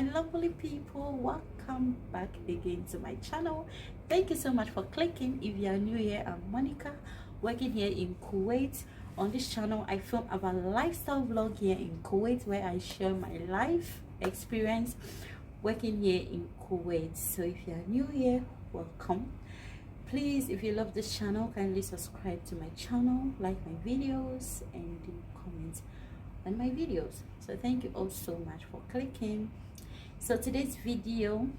my lovely people, welcome back again to my channel. Thank you so much for clicking. If you are new here, I'm Monica, working here in Kuwait. On this channel I film about lifestyle vlog here in Kuwait, where I share my life experience working here in Kuwait. So if you are new here, welcome. Please, if you love this channel, kindly subscribe to my channel, like my videos, and comment on my videos. So thank you all so much for clicking. So today's video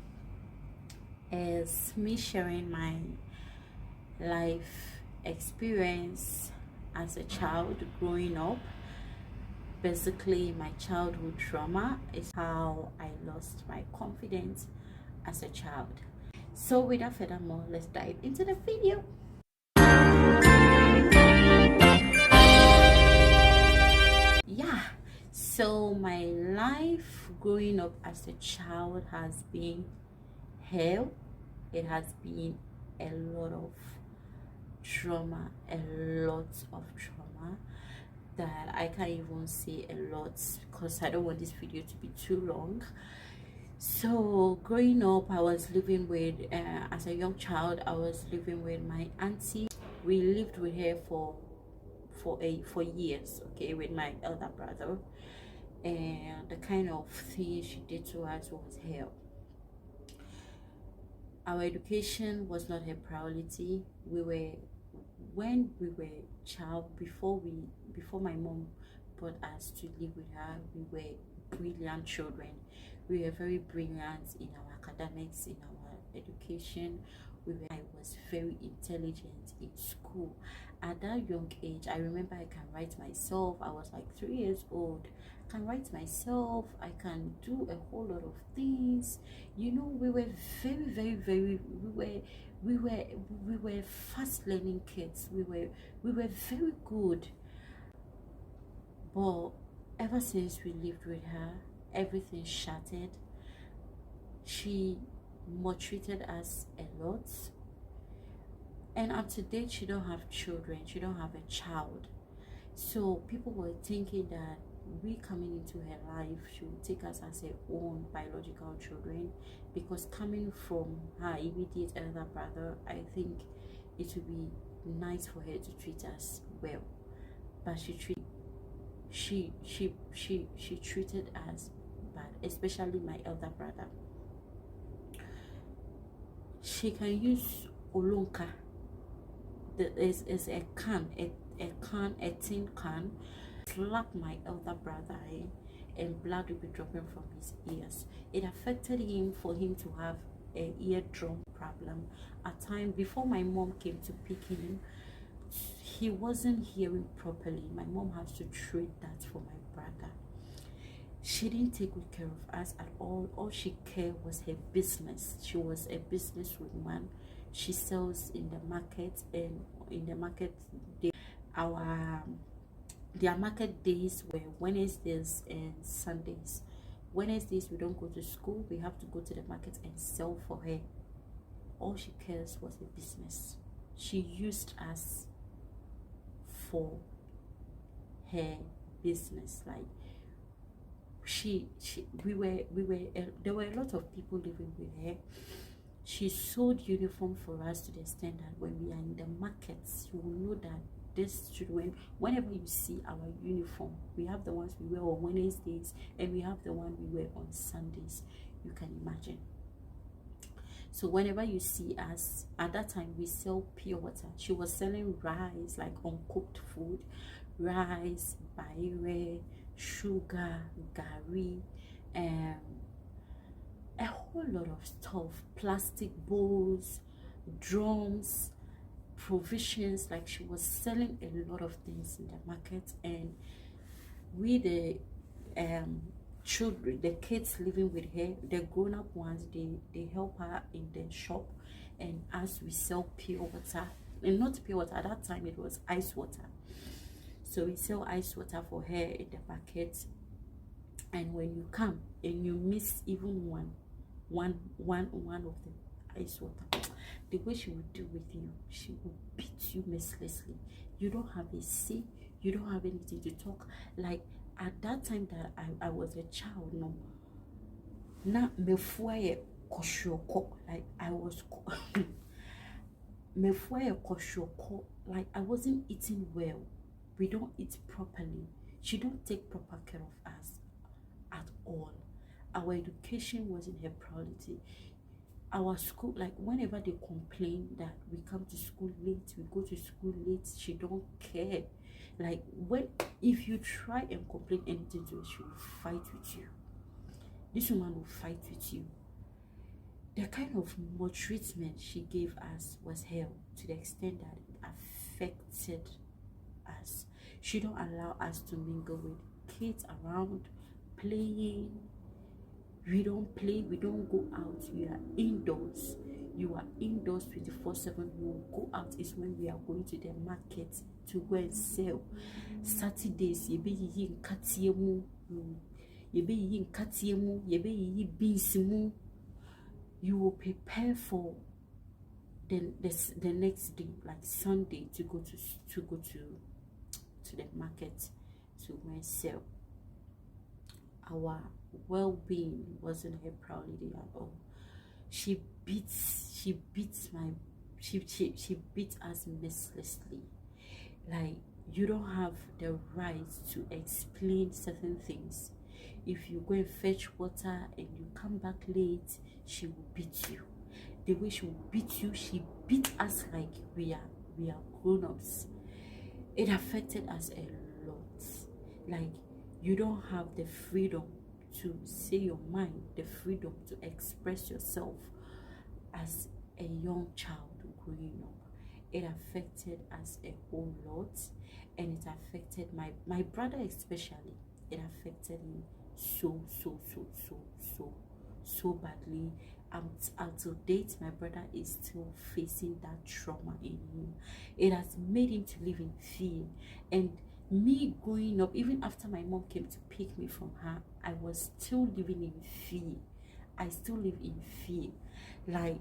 is me sharing my life experience as a child growing up. Basically, my childhood trauma is how I lost my confidence as a child. So without further ado, let's dive into the video. Yeah, so my life growing up as a child has been hell. It has been a lot of trauma, that I can't even say a lot because I don't want this video to be too long. So growing up, I was living with as a young child, I was living with my auntie. We lived with her for years, okay, with my elder brother, and the kind of thing she did to us was hell. Our education was not her priority. When we were child, before my mom brought us to live with her, we were brilliant children. We were very brilliant in our academics, in our education. I was very intelligent in school. At that young age, I remember I can write myself. I was like 3 years old. I can write myself. I can do a whole lot of things. You know, we were very we were fast learning kids. We were very good. But ever since we lived with her, everything shattered. She maltreated us a lot, and up to date she don't have children. She don't have a child. So people were thinking that we coming into her life, she would take us as her own biological children, because coming from her immediate elder brother, I think it would be nice for her to treat us well. But she treated us bad, especially my elder brother. She can use olonka, that is a can, a tin can, slap my elder brother, and blood will be dropping from his ears. It affected him for him to have an eardrum problem. At times, before my mom came to pick him, he wasn't hearing properly. My mom has to treat that for my brother. She didn't take good care of us at all. All she cared was her business. She was a businesswoman. She sells in the market, and in the market, their market days were Wednesdays and Sundays. Wednesdays we don't go to school. We have to go to the market and sell for her. All she cares was the business. She used us for her business. Like there were a lot of people living with her. She sold uniform for us to the extent that when we are in the markets, you will know that this children, whenever you see our uniform, we have the ones we wear on Wednesdays and we have the one we wear on Sundays. You can imagine. So whenever you see us, at that time we sell pure water. She was selling rice, like uncooked food, rice, baire, sugar, gari, a whole lot of stuff, plastic bowls, drums, provisions. Like, she was selling a lot of things in the market, and we, the children, the kids living with her, the grown-up ones, they help her in the shop, and as we sell pure water, and not pure water, at that time it was ice water. So we sell ice water for her in the bucket, and when you come and you miss even one of the ice water, the way she would do with you, she will beat you mercilessly. You don't have a say, you don't have anything to talk. Like, at that time that I was a child, no, na mefuaye koshioko, like I was mefuaye koshioko, like I wasn't eating well. We don't eat properly. She don't take proper care of us at all. Our education wasn't her priority. Our school, like whenever they complain that we come to school late, we go to school late, she don't care. Like when if you try and complain anything to her, she will fight with you. This woman will fight with you. The kind of maltreatment she gave us was hell, to the extent that it affected us. She don't allow us to mingle with kids around, playing. We don't play, we don't go out, we are indoors. You are indoors 24/7. You will go out is when we are going to the market to go and sell. Saturdays, you be in Katiemu, you be in Katiemu, you be in Binsimu. You will prepare for the next day, like Sunday, to go to the market to go and sell. Our well-being wasn't her priority at all. She beat us mercilessly. Like, you don't have the right to explain certain things. If you go and fetch water and you come back late, she will beat you. The way she will beat you, she beat us like we are grown-ups. It affected us a lot. Like, you don't have the freedom to say your mind, the freedom to express yourself as a young child growing up. It affected us a whole lot, and it affected my brother especially. It affected him so badly. Until date, my brother is still facing that trauma in him. It has made him to live in fear. And me growing up, even after my mom came to pick me from her, I was still living in fear. I still live in fear. Like,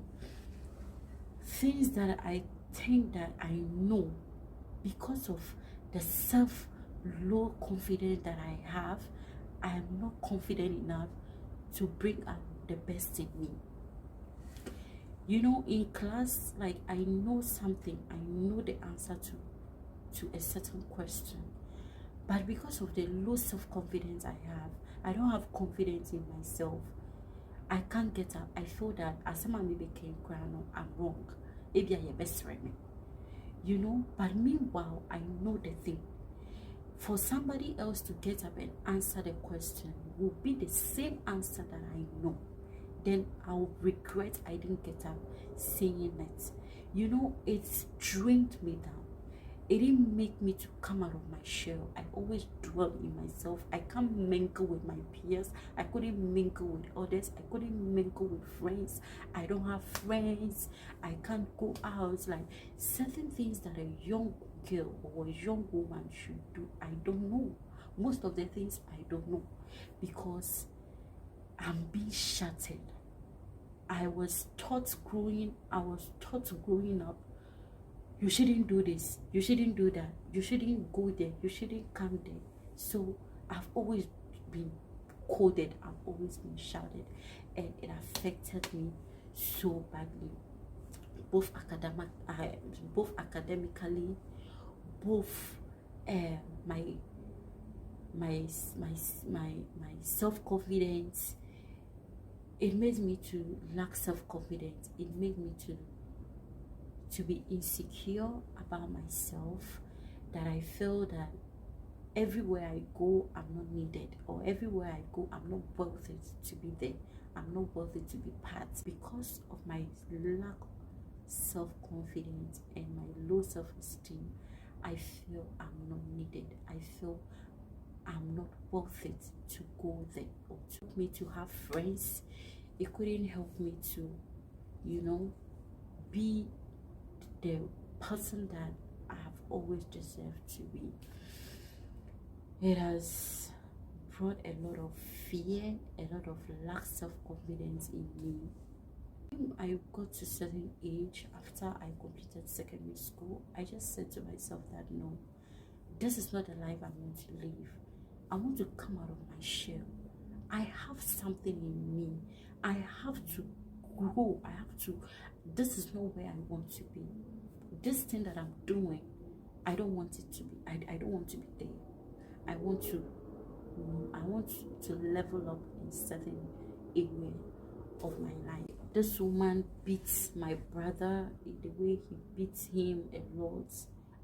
things that I think that I know, because of the low confidence that I have, I am not confident enough to bring out the best in me. You know, in class, like, I know something, I know the answer to a certain question, but because of the low self-confidence I have, I don't have confidence in myself. I can't get up. I feel that as someone may became crown, I'm wrong. Maybe I am best friend, you know. But meanwhile, I know the thing. For somebody else to get up and answer the question will be the same answer that I know. Then I'll regret I didn't get up saying it. You know, it's drained me down. It didn't make me to come out of my shell. I always dwell in myself. I can't mingle with my peers. I couldn't mingle with others. I couldn't mingle with friends. I don't have friends. I can't go out. Like, certain things that a young girl or a young woman should do, I don't know. Most of the things I don't know, because I'm being shattered. I was taught growing up, you shouldn't do this, you shouldn't do that, you shouldn't go there, you shouldn't come there. So I've always been coded, I've always been shouted, and it affected me so badly, both academically, both my self-confidence. It made me to lack self-confidence. It made me to be insecure about myself, that I feel that everywhere I go, I'm not needed, or everywhere I go, I'm not worth it to be there. I'm not worth it to be part. Because of my lack of self-confidence and my low self-esteem, I feel I'm not needed. I feel I'm not worth it to go there, or to me to have friends. It couldn't help me to, you know, be the person that I have always deserved to be. It has brought a lot of fear, a lot of lack self-confidence in me. I got to a certain age after I completed secondary school. I just said to myself that no, this is not the life I want to live. I want to come out of my shell. I have something in me. I have to grow. I have to, this is not where I want to be. This thing that I'm doing, I don't want it to be, I don't want to be there. I want to level up in certain area of my life. This woman beats my brother in the way he beats him a lot,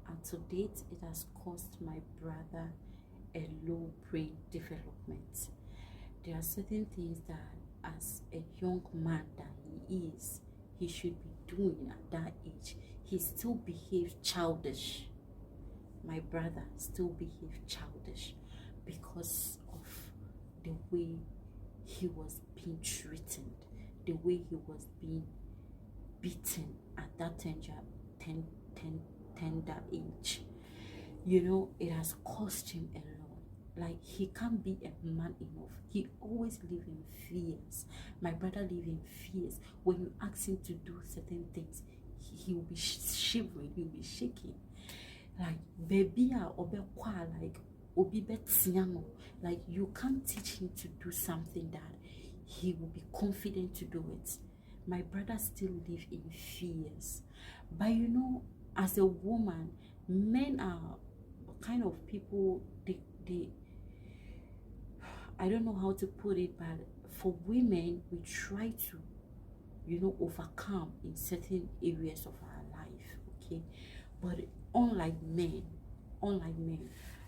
and to date it has caused my brother a low brain development. There are certain things that as a young man that he is, he should be doing at that age. He still behaves childish. My brother still behaves childish because of the way he was being treated, the way he was being beaten at that tender age. You know, it has cost him a lot. Like, he can't be a man enough. He always live in fears. My brother live in fears. When you ask him to do certain things, he will be shivering, he will be shaking. Like, baby like obi betiano. Like, you can't teach him to do something that he will be confident to do it. My brother still live in fears. But you know, as a woman, men are kind of people, they I don't know how to put it, but for women, we try to, you know, overcome in certain areas of our life, okay? But unlike men,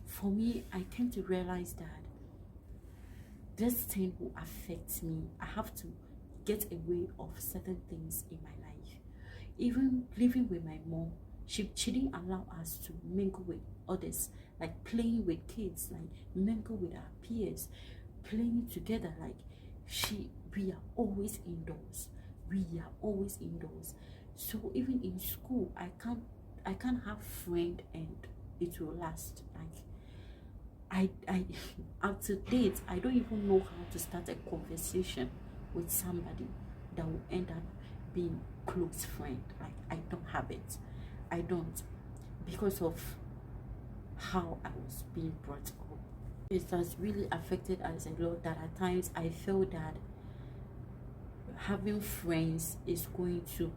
for me, I came to realize that this thing will affect me. I have to get away of certain things in my life. Even living with my mom, she didn't allow us to mingle with others, like playing with kids, like mingle with our peers, playing together. Like, we are always indoors. So even in school, I can't have friend and it will last. Like, I up to date, I don't even know how to start a conversation with somebody that will end up being close friend. Like, I don't have it. I don't, because of how I was being brought up. It has really affected us a lot, that at times I feel that having friends is going to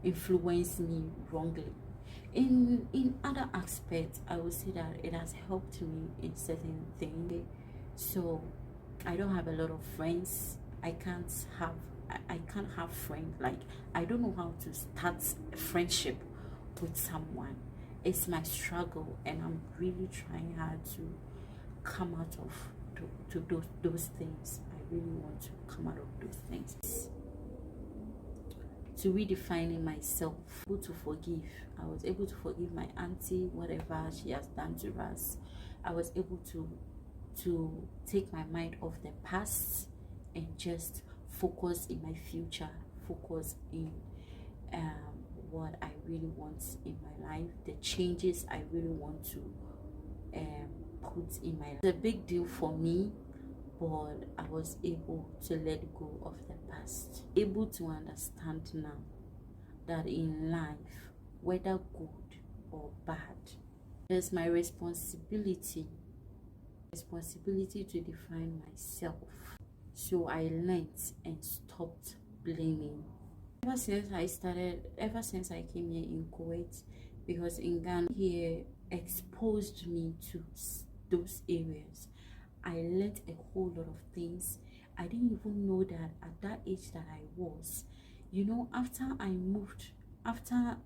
influence me wrongly. In other aspects, I would say that it has helped me in certain things. So I don't have a lot of friends. I can't have friends. Like, I don't know how to start a friendship with someone. It's my struggle, and I'm really trying hard to come out of those things. I really want to come out of those things. To redefining myself, able to forgive. I was able to forgive my auntie, whatever she has done to us. I was able to take my mind off the past and just focus in my future, focus in what I really want in my life, the changes I really want to put in my life. It's a big deal for me, but I was able to let go of the past, able to understand now that in life, whether good or bad, there's my responsibility to define myself. So I learned and stopped blaming. Ever since I came here in Kuwait, because in Ghana here exposed me to those areas, I learned a whole lot of things. I didn't even know that at that age that I was, you know, after I moved, after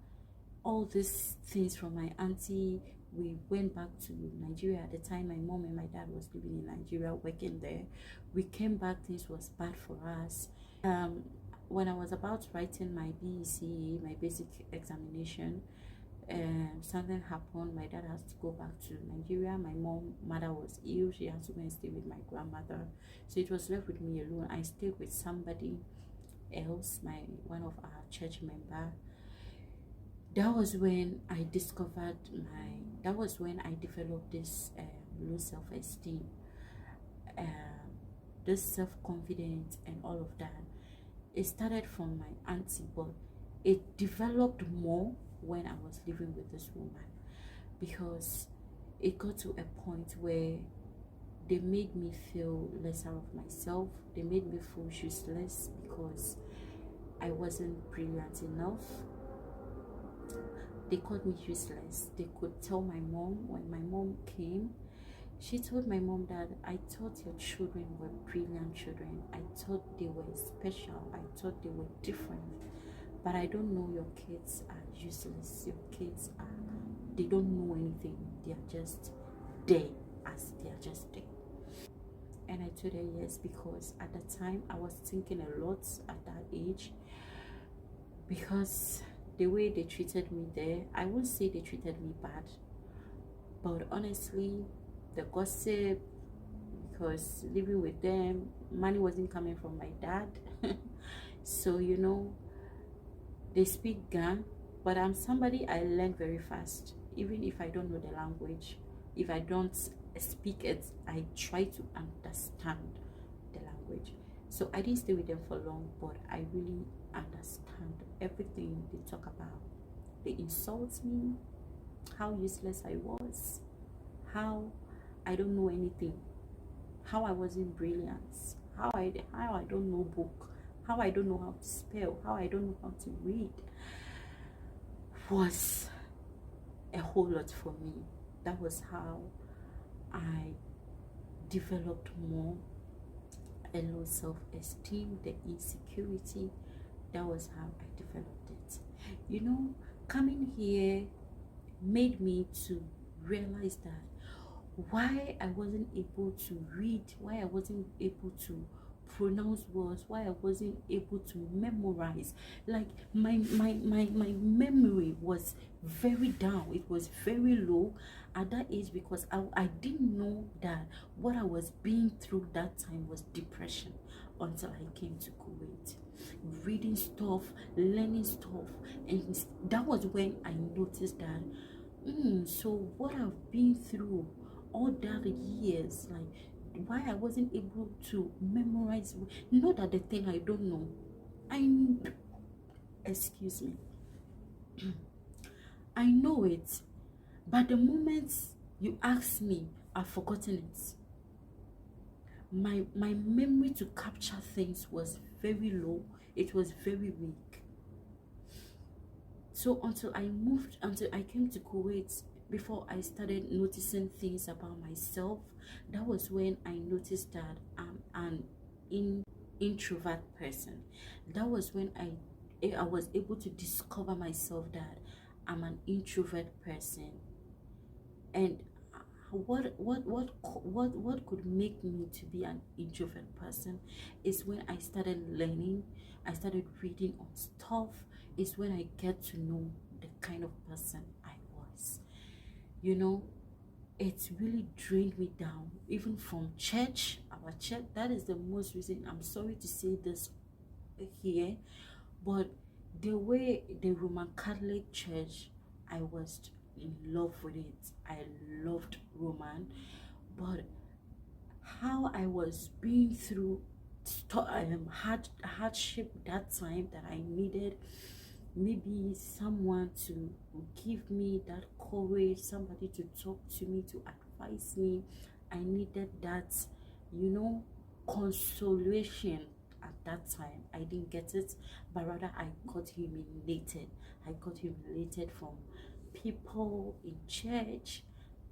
all these things from my auntie, we went back to Nigeria. At the time, my mom and my dad was living in Nigeria, working there. We came back, things was bad for us. When I was about writing my BEC, my basic examination, something happened. My dad has to go back to Nigeria. My mother was ill. She had to go and stay with my grandmother, so it was left with me alone. I stayed with somebody else, one of our church member. That was when I developed this low self-esteem, this self-confidence and all of that. It started from my auntie, but it developed more when I was living with this woman, because it got to a point where They made me feel lesser of myself. They made me feel useless because I wasn't brilliant enough. They called me useless. They could tell my mom. When my mom came, she told my mom that I thought your children were brilliant children. I thought they were special. I thought they were different. But I don't know, your kids are useless. Your kids are, they don't know anything. They are just there, as they are just there. And I told her yes, because at the time I was thinking a lot at that age, because the way they treated me there, I won't say they treated me bad, but honestly, the gossip, because living with them, money wasn't coming from my dad. So you know, they speak Gan, but I'm somebody, I learn very fast. Even if I don't know the language, if I don't speak it, I try to understand the language. So I didn't stay with them for long, but I really understand everything they talk about. They insult me, how useless I was, how I don't know anything, how I wasn't brilliant, how I don't know book, how I don't know how to spell, how I don't know how to read, was a whole lot for me. That was how I developed more a low self-esteem, the insecurity. That was how I developed it. You know, coming here made me to realize that why I wasn't able to read, why I wasn't able to pronounce words, why I wasn't able to memorize. Like my memory was very down, it was very low at that age, because I didn't know that what I was being through that time was depression until I came to Kuwait. Reading stuff, learning stuff, and that was when I noticed that so what I've been through all that years, like why I wasn't able to memorize, not that the thing I don't know, I excuse me, I know it, but the moment you ask me, I've forgotten it. My memory to capture things was very low, it was very weak. So until I came to Kuwait, before I started noticing things about myself, that was when I noticed that I'm an introvert person. That was when I was able to discover myself that I'm an introvert person. And what could make me to be an introvert person is when I started learning, I started reading on stuff, is when I get to know the kind of person I was. You know, it really drained me down, even from church, our church. That is the most reason, I'm sorry to say this here, but the way the Roman Catholic Church, I was in love with it. I loved Roman, but how I was being through hardship that time, that I needed maybe someone to give me that courage, somebody to talk to me, to advise me. I needed that, you know, consolation. At that time I didn't get it, but rather I got humiliated. I got humiliated from people in church.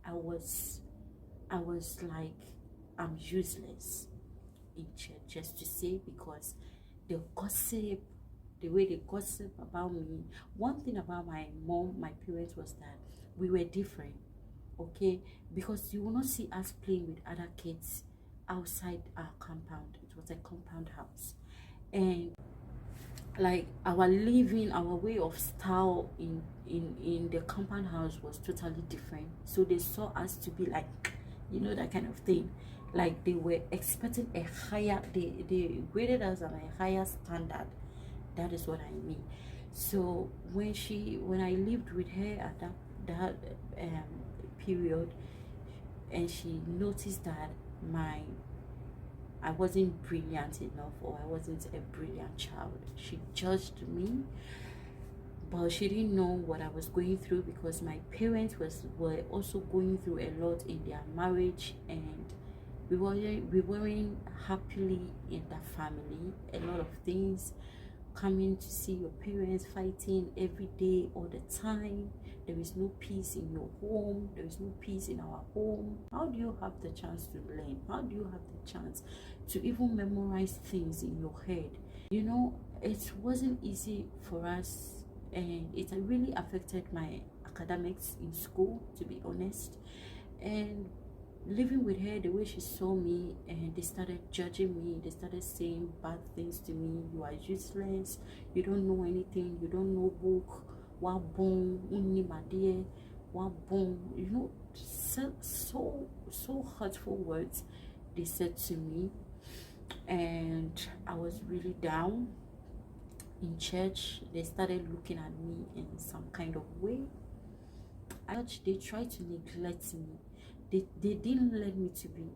I was like, I'm useless in church, just to say, because the gossip, the way they gossip about me. One thing about my mom, my parents, was that we were different, okay? Because you will not see us playing with other kids outside our compound. It was a compound house, and like our living, our way of style in the compound house was totally different. So they saw us to be like, you know, that kind of thing. Like they were expecting a higher, they graded us on a higher standard. That is what I mean. So when I lived with her at that period, and she noticed that I wasn't brilliant enough, or I wasn't a brilliant child, she judged me. But she didn't know what I was going through, because my parents were also going through a lot in their marriage, and we weren't happily in that family. A lot of things, coming to see your parents fighting every day all the time. There is no peace in your home, there is no peace in our home. How do you have the chance to learn? How do you have the chance to even memorize things in your head? You know, it wasn't easy for us, and it really affected my academics in school, to be honest. And living with her, the way she saw me, and they started judging me, they started saying bad things to me. You are useless, you don't know anything, you don't know book, what boom unni my dear, what boom, you know, so hurtful words they said to me. And I was really down. In church, they started looking at me in some kind of way. They tried to neglect me. They didn't let me to be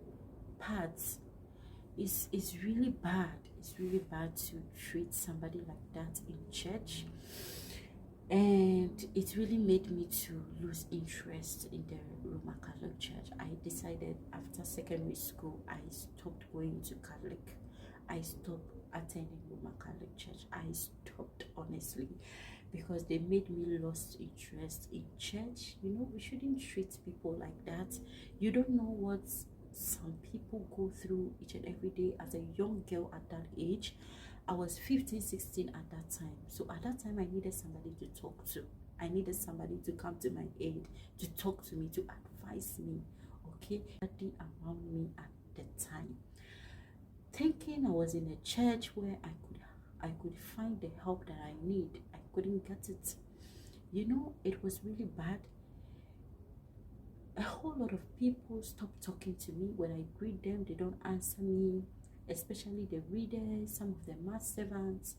part. It's really bad. It's really bad to treat somebody like that in church. And it really made me to lose interest in the Roman Catholic Church. I decided after secondary school, I stopped going to Catholic. I stopped attending Roman Catholic Church. I stopped, honestly, because they made me lost interest in church. You know, we shouldn't treat people like that. You don't know what some people go through each and every day. As a young girl at that age, I was 15, 16 at that time. So at that time, I needed somebody to talk to. I needed somebody to come to my aid, to talk to me, to advise me. Okay, nobody around me at the time. Thinking I was in a church where I could find the help that I need. I couldn't get it. You know, it was really bad. A whole lot of people stopped talking to me. When I greet them, they don't answer me, especially the readers, some of the mass servants.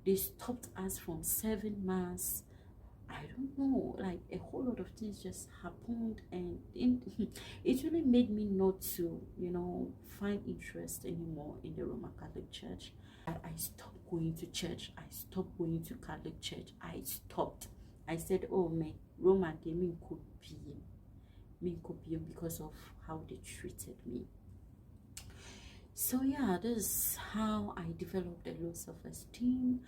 They stopped us from serving mass. I don't know, like a whole lot of things just happened, and it really made me not to, you know, find interest anymore in the Roman Catholic Church. I stopped going to church. I stopped going to Catholic Church. I stopped. I said, oh, me Roman, they mean could be because of how they treated me. So yeah, this is how I developed a low self-esteem.